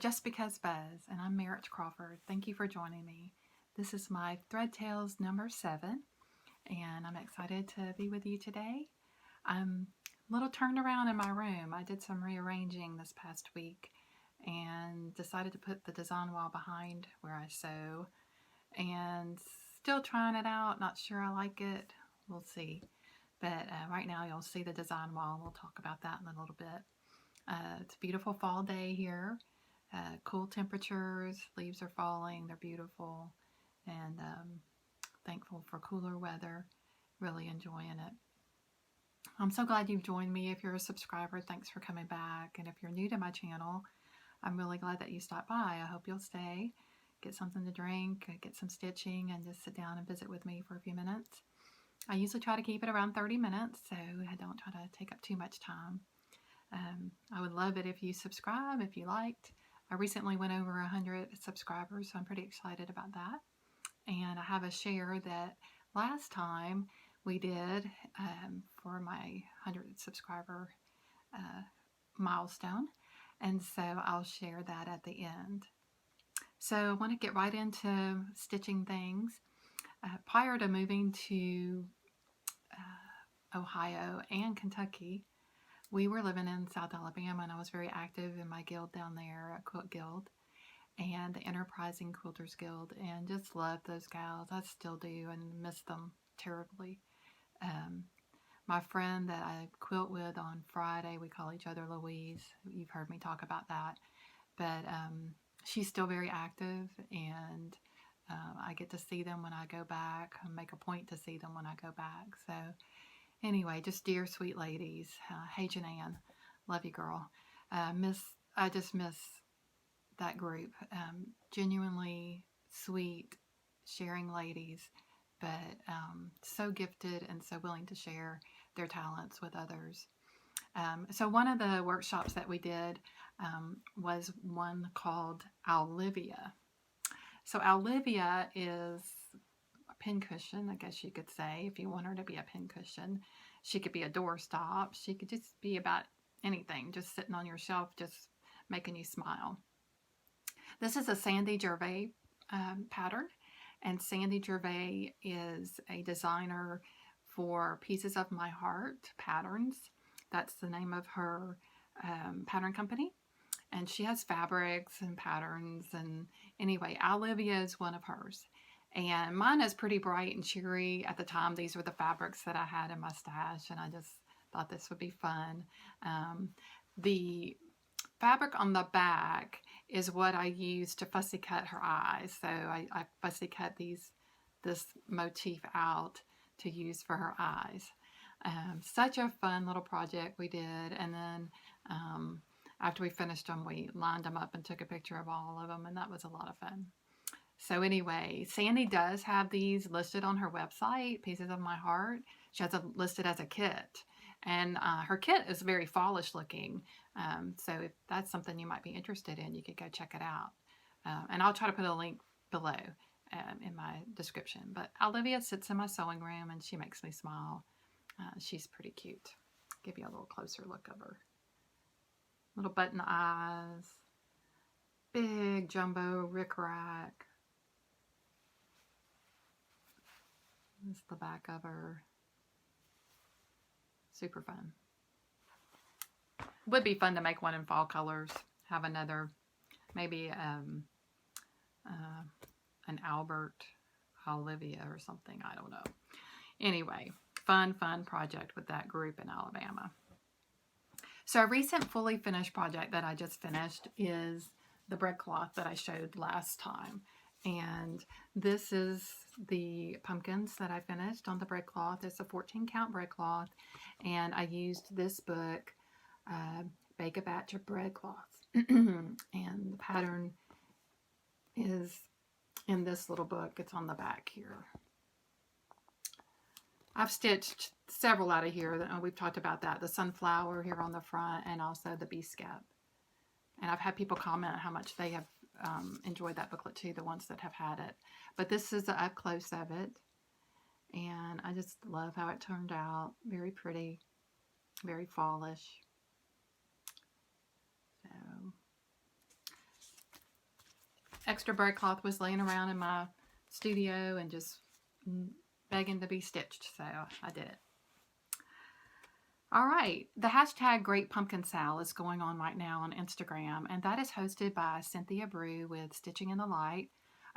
Just Because Buzz, and I'm Merritt Crawford. Thank you for joining me. This is my Thread Tales number 7, and I'm excited to be with you today. I'm a little turned around in my room. I did some rearranging this past week and decided to put the design wall behind where I sew, and still trying it out. Not sure I like it. We'll see. But right now you'll see the design wall. We'll talk about that in a little bit. It's a beautiful fall day here. Cool temperatures, leaves are falling, they're beautiful, and thankful for cooler weather. Really enjoying it. I'm so glad you've joined me. If you're a subscriber, thanks for coming back. And if you're new to my channel, I'm really glad that you stopped by. I hope you'll stay, get something to drink, get some stitching, and just sit down and visit with me for a few minutes. I usually try to keep it around 30 minutes, so I don't try to take up too much time. I would love it if you subscribe, if you liked. I recently went over 100 subscribers, so I'm pretty excited about that. And I have a share that last time we did for my 100 subscriber milestone. And so I'll share that at the end. So I want to get right into stitching things. Prior to moving to Ohio and Kentucky, we were living in South Alabama, and I was very active in my guild down there, a Quilt Guild, and the Enterprising Quilters Guild, and just loved those gals. I still do and miss them terribly. My friend that I quilt with on Friday, we call each other Louise. You've heard me talk about that. But she's still very active, and I get to see them when I go back. I make a point to see them when I go back. So anyway, just dear sweet ladies. Hey, Janann, love you, girl. I just miss that group. Genuinely sweet, sharing ladies, but so gifted and so willing to share their talents with others. So one of the workshops that we did was one called Owlivia. So Owlivia is pincushion, I guess you could say, if you want her to be a pincushion. She could be a doorstop. She could just be about anything, just sitting on your shelf, just making you smile. This is a Sandy Gervais pattern, and Sandy Gervais is a designer for Pieces of My Heart patterns. That's the name of her pattern company. And she has fabrics and patterns, and anyway, Owlivia is one of hers. And mine is pretty bright and cheery. At the time, these were the fabrics that I had in my stash, and I just thought this would be fun. The fabric on the back is what I used to fussy cut her eyes. So I fussy cut this motif out to use for her eyes. Such a fun little project we did. And then after we finished them, we lined them up and took a picture of all of them, and that was a lot of fun. So anyway, Sandy does have these listed on her website, Pieces of My Heart. She has it listed as a kit, and her kit is very fallish looking. So if that's something you might be interested in, you could go check it out. And I'll try to put a link below in my description. But Owlivia sits in my sewing room, and she makes me smile. She's pretty cute. Give you a little closer look of her. Little button eyes, big jumbo rickrack. This is the back of her. Super fun. Would be fun to make one in fall colors. Have another, maybe an Albert Owlivia or something. I don't know. Anyway, fun project with that group in Alabama. So a recent fully finished project that I just finished is the breadcloth that I showed last time. And this is the pumpkins that I finished on the breadcloth. It's a 14 count breadcloth, and I used this book, Bake a Batch of Breadcloths. And the pattern is in this little book. It's on the back here. I've stitched several out of here. We've talked about that. The sunflower here on the front, and also the bee scap. And I've had people comment how much they have enjoyed that booklet too, the ones that have had it. But this is an up close of it, and I just love how it turned out. Very pretty, very fallish. So extra braid cloth was laying around in my studio and just begging to be stitched, so I did it. All right, the hashtag Great Pumpkin Sal is going on right now on Instagram, and that is hosted by Cynthia Brew with Stitching in the Light,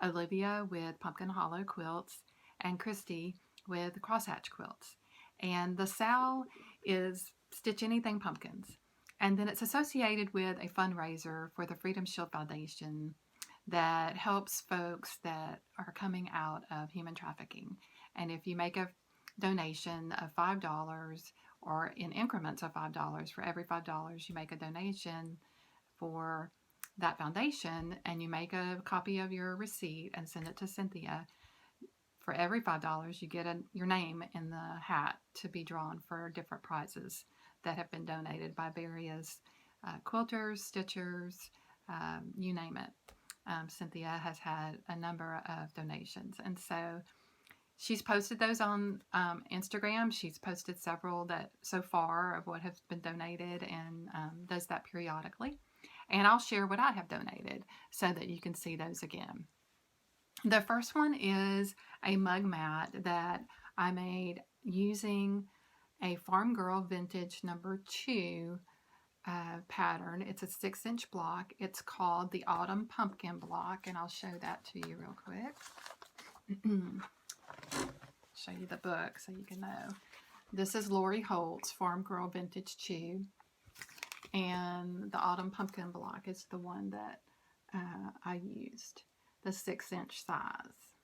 Owlivia with Pumpkin Hollow Quilts, and Christy with Crosshatch Quilts. And the Sal is Stitch Anything Pumpkins. And then it's associated with a fundraiser for the Freedom Shield Foundation that helps folks that are coming out of human trafficking. And if you make a donation of $5 or in increments of $5, for every $5 you make a donation for that foundation, and you make a copy of your receipt and send it to Cynthia, for every $5 you get your name in the hat to be drawn for different prizes that have been donated by various quilters, stitchers, you name it. Cynthia has had a number of donations, and so she's posted those on Instagram. She's posted several that so far of what has been donated, and does that periodically. And I'll share what I have donated so that you can see those again. The first one is a mug mat that I made using a Farm Girl Vintage number 2 pattern. It's a 6-inch block. It's called the Autumn Pumpkin Block, and I'll show that to you real quick. Show you the book so you can know. This is Lori Holt's Farm Girl Vintage 2, and the Autumn Pumpkin Block is the one that I used, the 6-inch size.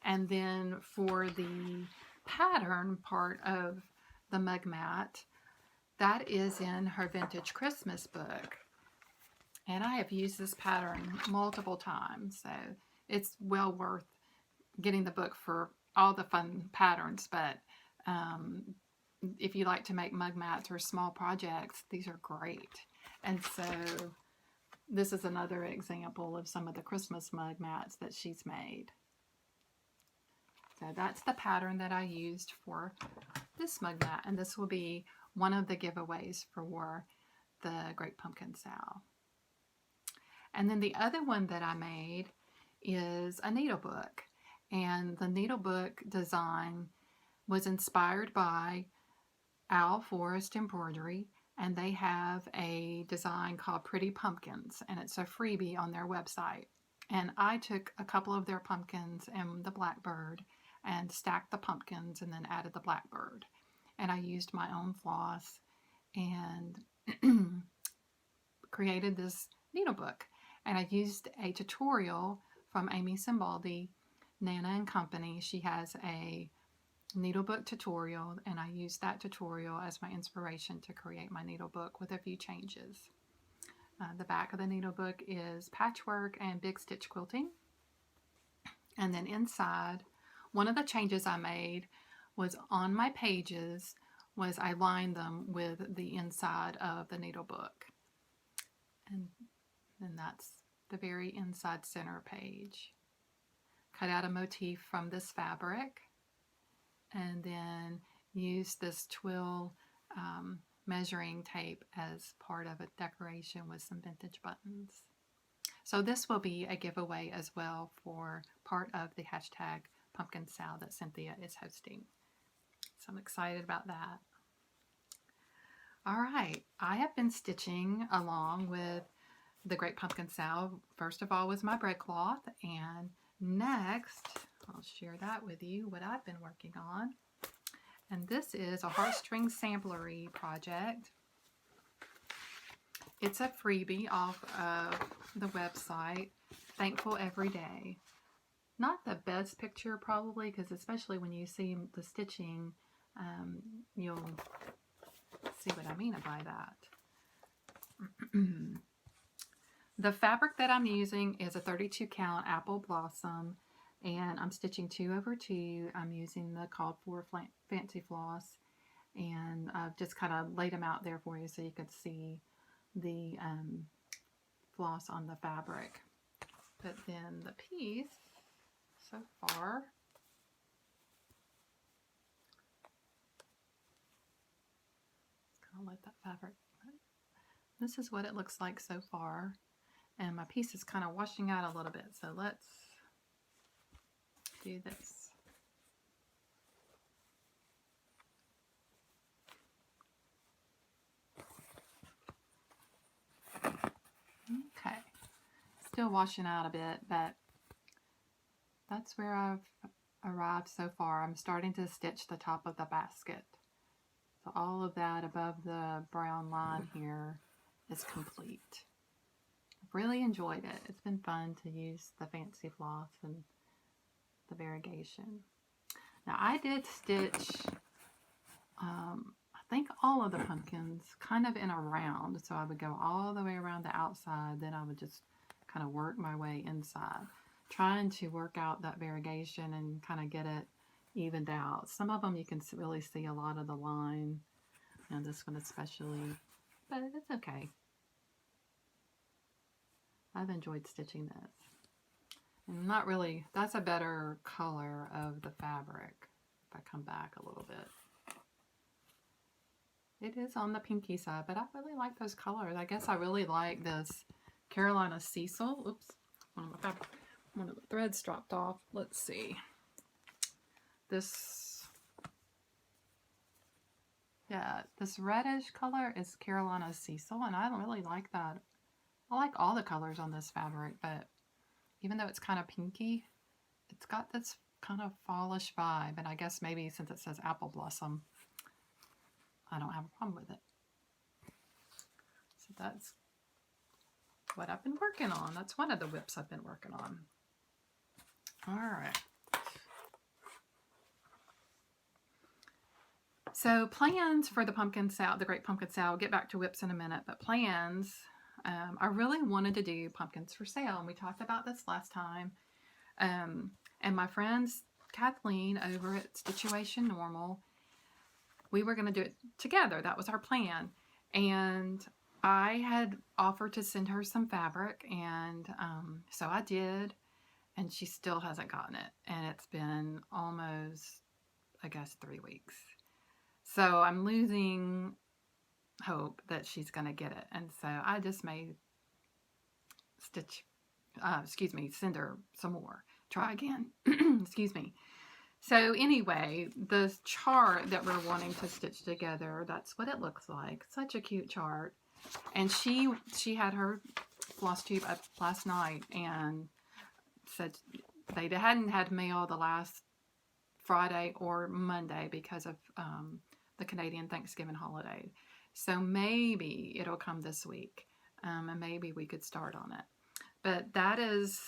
And then for the pattern part of the mug mat, that is in her Vintage Christmas book. And I have used this pattern multiple times, so it's well worth getting the book for all the fun patterns. But if you like to make mug mats or small projects, these are great. And so this is another example of some of the Christmas mug mats that she's made. So that's the pattern that I used for this mug mat, and this will be one of the giveaways for the Great Pumpkin Sal. And then the other one that I made is a needlebook, and the needlebook design was inspired by Owl Forest Embroidery, and they have a design called Pretty Pumpkins, and it's a freebie on their website. And I took a couple of their pumpkins and the blackbird and stacked the pumpkins and then added the blackbird. And I used my own floss and created this needlebook. And I used a tutorial from Amy Simbaldi, Nana and Company. She has a needlebook tutorial, and I used that tutorial as my inspiration to create my needlebook with a few changes. The back of the needlebook is patchwork and big stitch quilting. And then inside, one of the changes I made was on my pages was I lined them with the inside of the needlebook. And then that's the very inside center page. Cut out a motif from this fabric, and then use this twill measuring tape as part of a decoration with some vintage buttons. So this will be a giveaway as well for part of the hashtag Pumpkin Sal that Cynthia is hosting. So I'm excited about that. All right, I have been stitching along with the Great Pumpkin Sal. First of all was my bread cloth, and next I'll share that with you, what I've been working on. And this is a Heartstring Samplery project. It's a freebie off of the website, Thankful Every Day. Not the best picture probably, because especially when you see the stitching, you'll see what I mean by that. The fabric that I'm using is a 32 count apple blossom, and I'm stitching 2/2. I'm using the called for fancy floss, and I've just kind of laid them out there for you so you could see the floss on the fabric. But then the piece so far, just kind of let that fabric, this is what it looks like so far. And my piece is kind of washing out a little bit, so let's do this. Okay, still washing out a bit, but that's where I've arrived so far. I'm starting to stitch the top of the basket. So all of that above the brown line here is complete. I've really enjoyed it. It's been fun to use the fancy floss and the variegation. Now I did stitch, I think all of the pumpkins kind of in a round. So I would go all the way around the outside, then I would just kind of work my way inside, trying to work out that variegation and kind of get it evened out. Some of them you can really see a lot of the line, and this one especially, but it's okay. I've enjoyed stitching this. And not really, that's a better color of the fabric. If I come back a little bit. It is on the pinky side, but I really like those colors. I guess I really like this Carolina Cecil. Oops, one of the threads dropped off. Let's see. This reddish color is Carolina Cecil, and I really like that. I like all the colors on this fabric, but even though it's kind of pinky, it's got this kind of fallish vibe, and I guess maybe since it says Apple Blossom, I don't have a problem with it. So that's what I've been working on. That's one of the whips I've been working on. All right. So plans for the pumpkin sale, the Great Pumpkin Sale, I'll get back to whips in a minute, but plans, I really wanted to do pumpkins for sale, and we talked about this last time. And my friends, Kathleen over at Situation Normal, we were going to do it together. That was our plan. And I had offered to send her some fabric, and so I did, and she still hasn't gotten it. And it's been almost, I guess, 3 weeks. So I'm losing hope that she's going to get it. And so I just may send her some more. Try again. Excuse me. So anyway, the chart that we're wanting to stitch together, that's what it looks like. Such a cute chart. And she had her FlossTube up last night and said they hadn't had mail the last Friday or Monday because of the Canadian Thanksgiving holiday. So maybe it'll come this week, and maybe we could start on it. But that is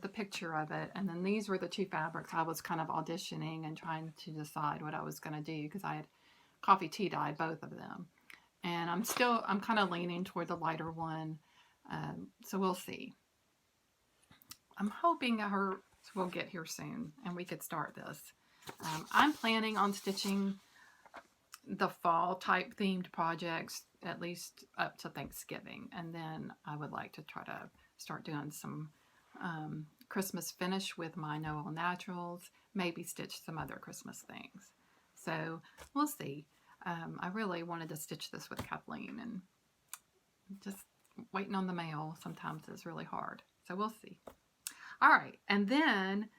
the picture of it. And then these were the two fabrics I was kind of auditioning and trying to decide what I was going to do, because I had coffee tea dyed both of them. And I'm kind of leaning toward the lighter one. So we'll see. I'm hoping hers will get here soon and we could start this. I'm planning on stitching the fall type themed projects at least up to Thanksgiving. And then I would like to try to start doing some Christmas finish with my No All Naturals, maybe stitch some other Christmas things. So we'll see. I really wanted to stitch this with Kathleen, and just waiting on the mail sometimes is really hard. So we'll see. All right, and then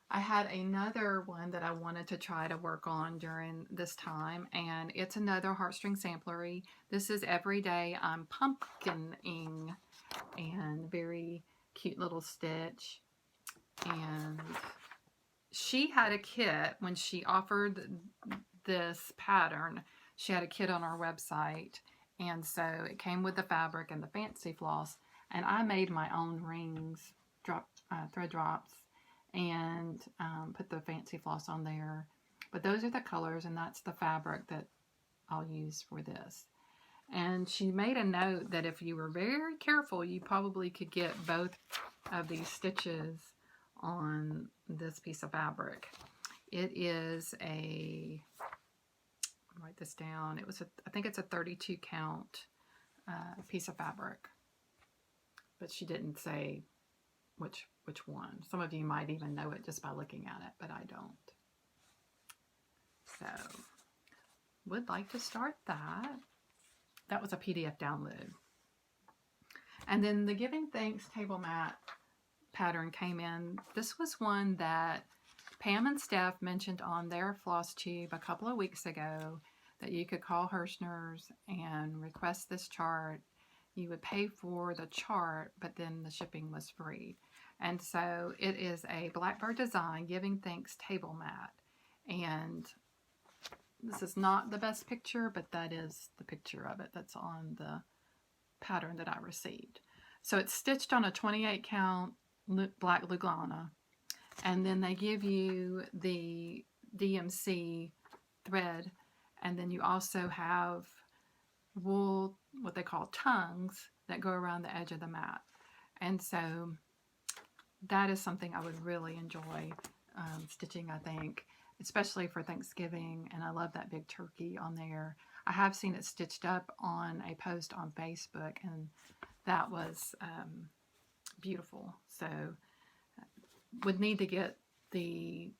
I had another one that I wanted to try to work on during this time, and it's another Heartstring Samplery. This is Everyday I'm Pumpkining, and very cute little stitch. And she had a kit when she offered this pattern. She had a kit on our website, and so it came with the fabric and the fancy floss, and I made my own rings, thread drops, and put the fancy floss on there. But those are the colors, and that's the fabric that I'll use for this. And she made a note that if you were very careful, you probably could get both of these stitches on this piece of fabric. It is a, write this down, I think it's a 32 count piece of fabric, but she didn't say which one. Some of you might even know it just by looking at it, but I don't. So would like to start that. That was a PDF download. And then the Giving Thanks table mat pattern came in. This was one that Pam and Steph mentioned on their FlossTube a couple of weeks ago, that you could call Hirschner's and request this chart. You would pay for the chart, but then the shipping was free. And so it is a Blackbird design Giving Thanks table mat. And this is not the best picture, but that is the picture of it that's on the pattern that I received. So it's stitched on a 28 count black Lugana, and then they give you the DMC thread, and then you also have wool, what they call tongues, that go around the edge of the mat. And so that is something I would really enjoy stitching, I think, especially for Thanksgiving. And I love that big turkey on there. I have seen it stitched up on a post on Facebook, and that was beautiful. So would need to get the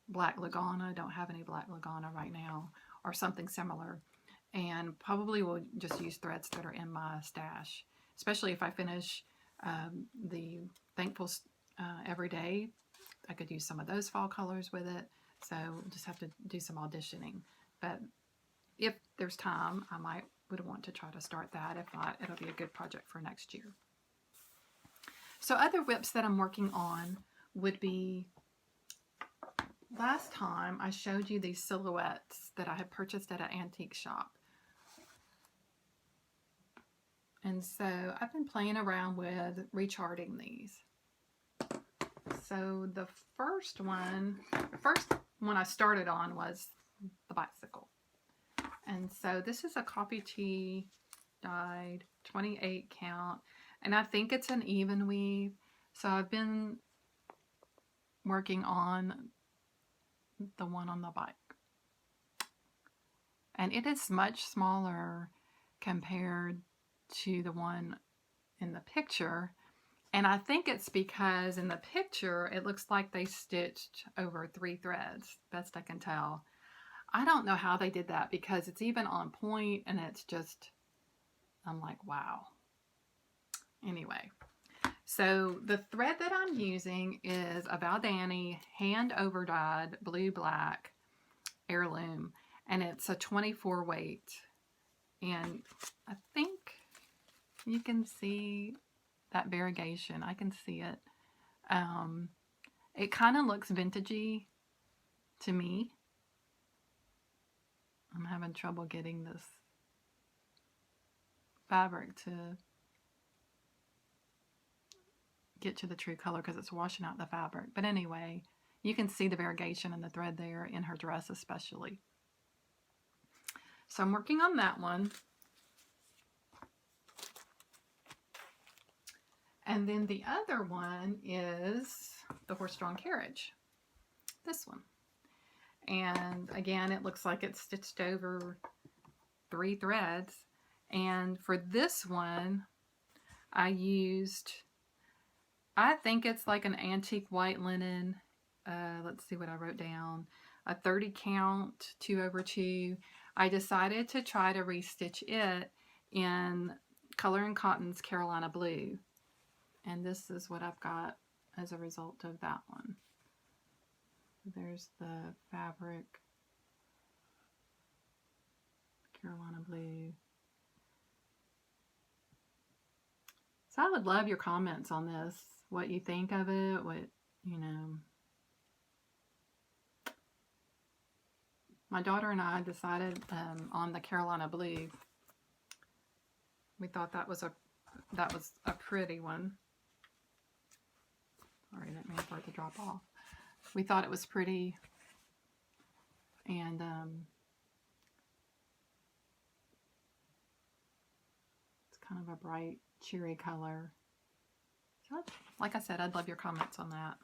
black Lugana. Don't have any black Lugana right now, or something similar. And probably will just use threads that are in my stash, especially if I finish the Thankful every day. I could use some of those fall colors with it. So we'll just have to do some auditioning. But if there's time, I would want to try to start that. If not, it'll be a good project for next year. So other whips that I'm working on would be, last time I showed you these silhouettes that I had purchased at an antique shop. And so I've been playing around with recharting these. So the first one I started on was the bicycle. And so this is a coffee tea dyed 28 count, and I think it's an even weave. So I've been working on the one on the bike, and it is much smaller compared to the one in the picture. And I think it's because in the picture it looks like they stitched over 3 threads, best I can tell. I don't know how they did that, because it's even on point, and it's just, I'm like, wow. Anyway, so the thread that I'm using is a Valdani hand over dyed blue black heirloom, and it's a 24 weight. And I think you can see that variegation. I can see it. It kind of looks vintagey to me. I'm having trouble getting this fabric to get to the true color because it's washing out the fabric. But anyway, you can see the variegation in the thread there, in her dress especially. So I'm working on that one. And then the other one is the horse-drawn carriage, this one. And again, it looks like it's stitched over 3 threads. And for this one, I used, I think it's like an antique white linen. Let's see what I wrote down. A 30 count 2/2. I decided to try to restitch it in Color and Cotton's Carolina Blue. And this is what I've got as a result of that one. There's the fabric, Carolina Blue. So I would love your comments on this, what you think of it, what, you know. My daughter and I decided on the Carolina Blue. We thought that was a pretty one. Sorry, I didn't mean for it to drop off. We thought it was pretty, and it's kind of a bright, cheery color. So, like I said, I'd love your comments on that.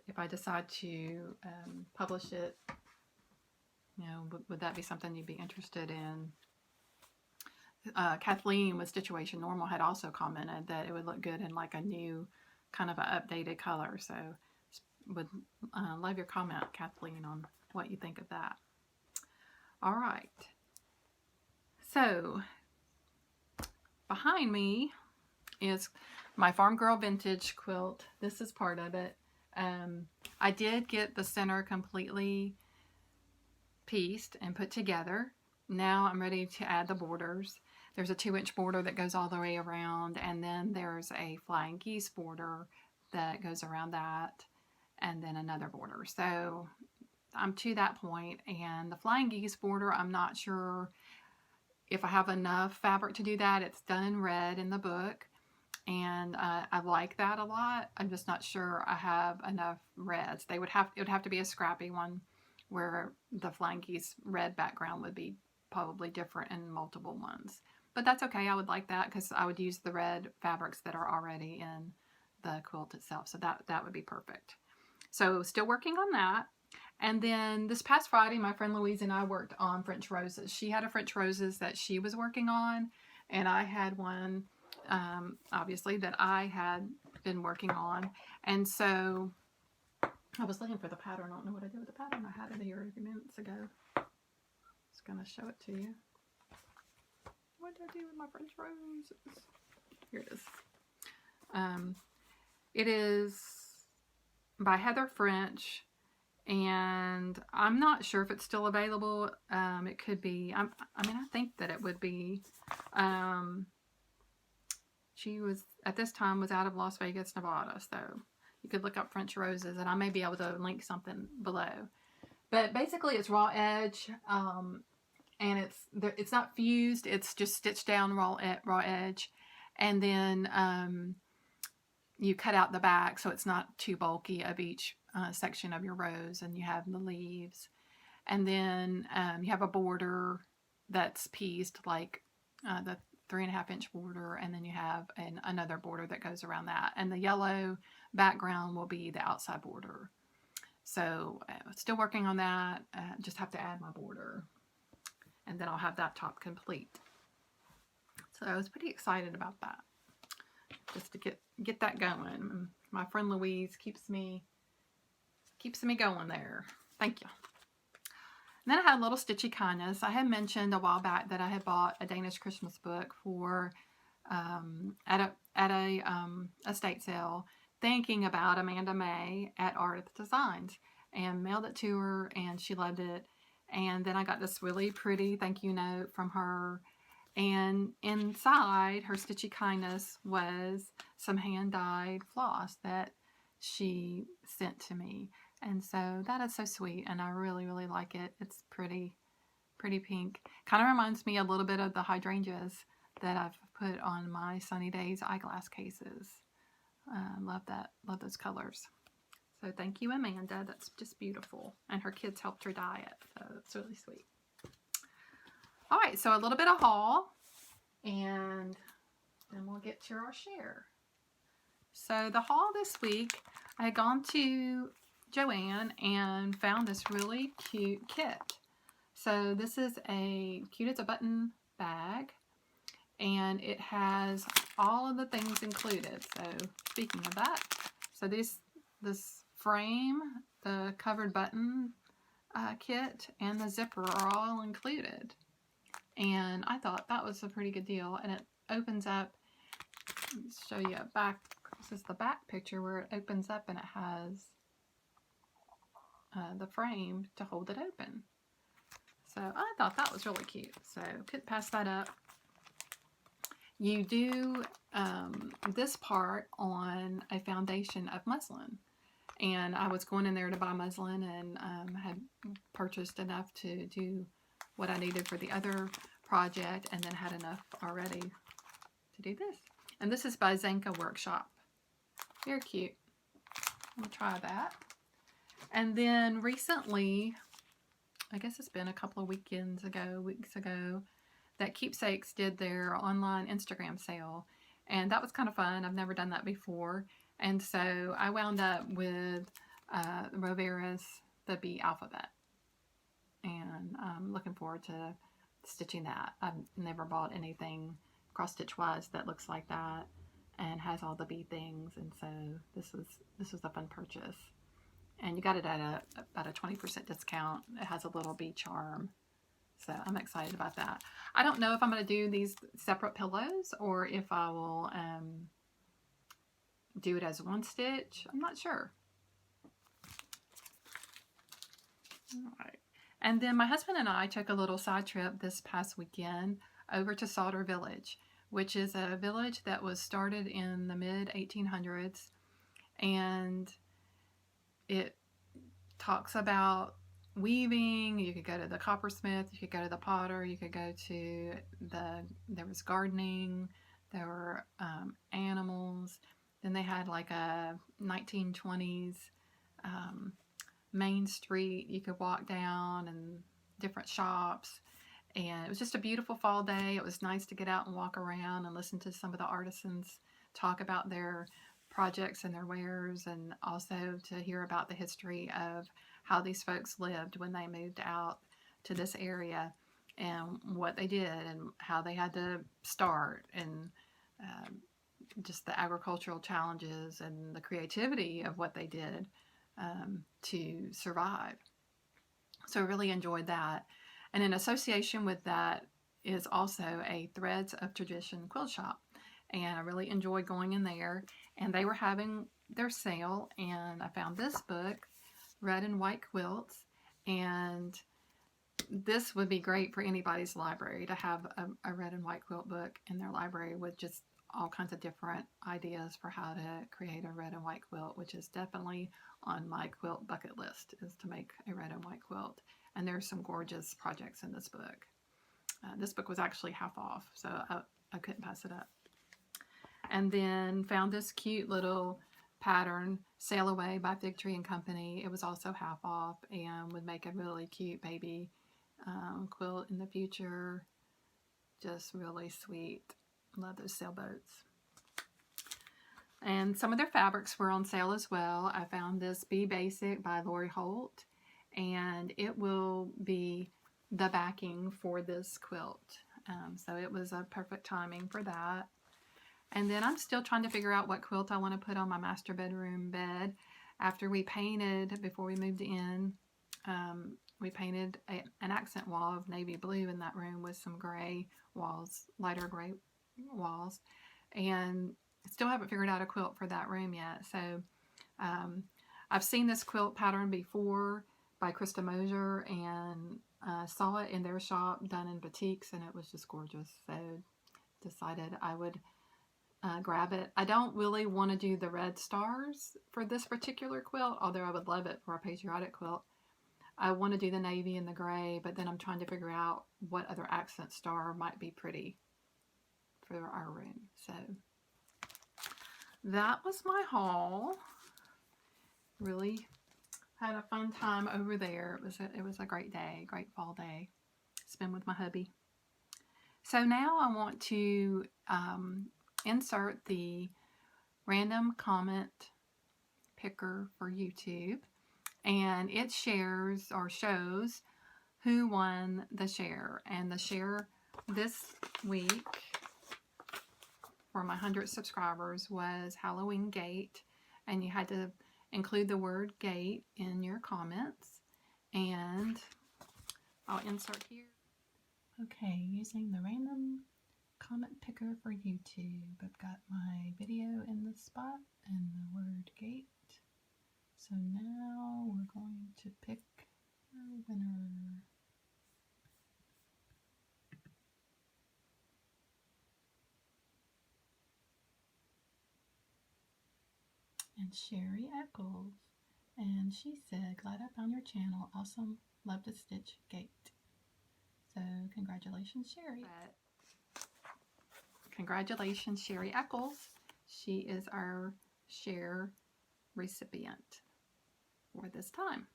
If I decide to publish it, you know, would that be something you'd be interested in? Kathleen with Situation Normal had also commented that it would look good in like a new, kind of an updated color. So would love your comment, Kathleen, on what you think of that. All right. So behind me is my Farm Girl Vintage quilt. This is part of it. I did get the center completely pieced and put together. Now I'm ready to add the borders. There's a 2-inch border that goes all the way around, and then there's a flying geese border that goes around that, and then another border. So I'm to that point, and the flying geese border, I'm not sure if I have enough fabric to do that. It's done in red in the book, and I like that a lot. I'm just not sure I have enough reds. It would have to be a scrappy one where the flying geese red background would be probably different in multiple ones. But that's okay. I would like that because I would use the red fabrics that are already in the quilt itself. So that would be perfect. So still working on that. And then this past Friday, my friend Louise and I worked on French roses. She had a French roses that she was working on, and I had one, obviously, that I had been working on. And so I was looking for the pattern. I don't know what I did with the pattern. I had it here a few minutes ago. I was going to show it to you. What did I do with my French roses? Here it is. It is by Heather French, and I'm not sure if it's still available. It could be. I mean, I think that it would be. She was, at this time, was out of Las Vegas, Nevada, so you could look up French roses, and I may be able to link something below. But basically, it's raw edge. And it's not fused, it's just stitched down raw edge, and then you cut out the back so it's not too bulky of each section of your rose, and you have the leaves, and then you have a border that's pieced like the 3.5-inch border, and then you have another border that goes around that, and the yellow background will be the outside border. So still working on that. Just have to add my border. And then I'll have that top complete. So I was pretty excited about that. Just to get that going. My friend Louise keeps me going there. Thank you. And then I had a little stitchy kindness. I had mentioned a while back that I had bought a Danish Christmas book for at a estate sale, thinking about Amanda May at Artist Designs, and mailed it to her, and she loved it. And then I got this really pretty thank you note from her. And inside her stitchy kindness was some hand-dyed floss that she sent to me. And so that is so sweet, and I really, really like it. It's pretty pink. Kind of reminds me a little bit of the hydrangeas that I've put on my Sunny Days eyeglass cases. Love that. Love those colors. So thank you, Amanda. That's just beautiful. And her kids helped her dye it. So it's really sweet. All right, so a little bit of haul, and then we'll get to our share. So the haul this week, I had gone to Joann and found this really cute kit. So this is cute as a button bag, and it has all of the things included. So speaking of that, so this frame, the covered button kit, and the zipper are all included. And I thought that was a pretty good deal. And it opens up, let me show you a back, this is the back picture where it opens up and it has the frame to hold it open. So I thought that was really cute. So couldn't pass that up. You do this part on a foundation of muslin. And I was going in there to buy muslin, and had purchased enough to do what I needed for the other project, and then had enough already to do this. And this is by Zanka Workshop. Very cute. I'm going to try that. And then recently, I guess it's been a couple of weeks ago, that Keepsakes did their online Instagram sale. And that was kind of fun. I've never done that before. And so I wound up with Rovera's The Bee Alphabet. And I'm looking forward to stitching that. I've never bought anything cross-stitch wise that looks like that and has all the bee things. And so this was a fun purchase. And you got it at about a 20% discount. It has a little bee charm. So I'm excited about that. I don't know if I'm going to do these separate pillows or if I will do it as one stitch. I'm not sure. All right. And then my husband and I took a little side trip this past weekend over to Sauder Village, which is a village that was started in the mid-1800s, and it talks about weaving. You could go to the coppersmith, you could go to the potter, you could go to there was gardening, there were animals. Then they had like a 1920s main street you could walk down and different shops. And it was just a beautiful fall day. It was nice to get out and walk around and listen to some of the artisans talk about their projects and their wares, and also to hear about the history of how these folks lived when they moved out to this area and what they did and how they had to start, and just the agricultural challenges and the creativity of what they did to survive. So I really enjoyed that. And in association with that is also a Threads of Tradition quilt shop. And I really enjoyed going in there. And they were having their sale, and I found this book, Red and White Quilts. And this would be great for anybody's library to have a red and white quilt book in their library with just all kinds of different ideas for how to create a red and white quilt, which is definitely on my quilt bucket list, is to make a red and white quilt. And there's some gorgeous projects in this book. This book was actually half off, so I couldn't pass it up. And then found this cute little pattern, Sail Away by Fig Tree and Company. It was also half off and would make a really cute baby quilt in the future. Just really sweet. Love those sailboats. And some of their fabrics were on sale as well. I found this Be Basic by Lori Holt, and it will be the backing for this quilt. So it was a perfect timing for that. And then I'm still trying to figure out what quilt I want to put on my master bedroom bed. After we painted, before we moved in, we painted an accent wall of navy blue in that room with some gray walls, lighter gray walls. And still haven't figured out a quilt for that room yet. So I've seen this quilt pattern before by Krista Mosier, and saw it in their shop done in batiks, and it was just gorgeous. So decided I would grab it. I don't really want to do the red stars for this particular quilt, although I would love it for a patriotic quilt. I want to do the navy and the gray, but then I'm trying to figure out what other accent star might be pretty for our room. So that was my haul. Really had a fun time over there. It was a great day, great fall day. Spend with my hubby. So now I want to insert the random comment picker for YouTube, and it shares or shows who won the share. And the share this week for my 100 subscribers was Halloween Gate, and you had to include the word gate in your comments, and I'll insert here. Okay, using the random comment picker for YouTube, I've got my video in the spot and the word gate. So now we're going to pick our winner. And Sherry Eccles, and she said, glad I found your channel, awesome, love to stitch gate. So congratulations, Sherry. Congratulations, Sherry Eccles. She is our share recipient for this time.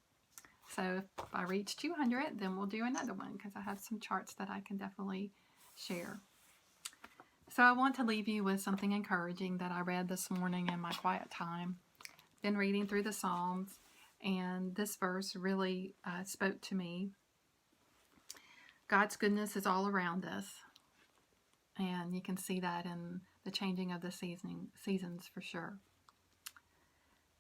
So if I reach 200, then we'll do another one, because I have some charts that I can definitely share. So I want to leave you with something encouraging that I read this morning in my quiet time. Been reading through the Psalms, and this verse really spoke to me. God's goodness is all around us, and you can see that in the changing of the seasons for sure.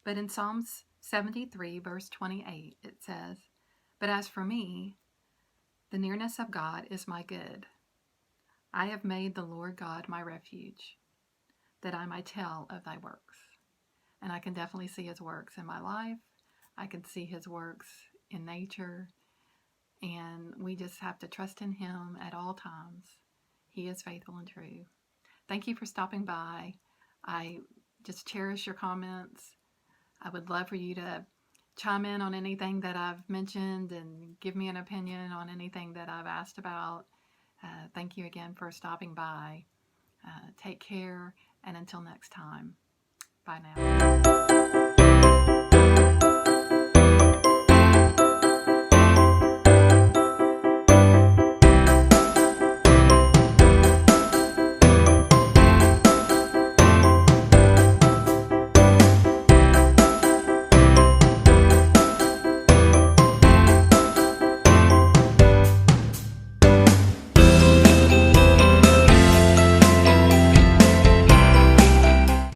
But in Psalms 73, verse 28, it says, "But as for me, The nearness of God is my good. I have made the Lord God my refuge, that I might tell of thy works. And I can definitely see his works in my life. I can see his works in nature. And we just have to trust in him at all times. He is faithful and true. Thank you for stopping by. I just cherish your comments. I would love for you to chime in on anything that I've mentioned and give me an opinion on anything that I've asked about. Thank you again for stopping by. Take care, and until next time, bye now.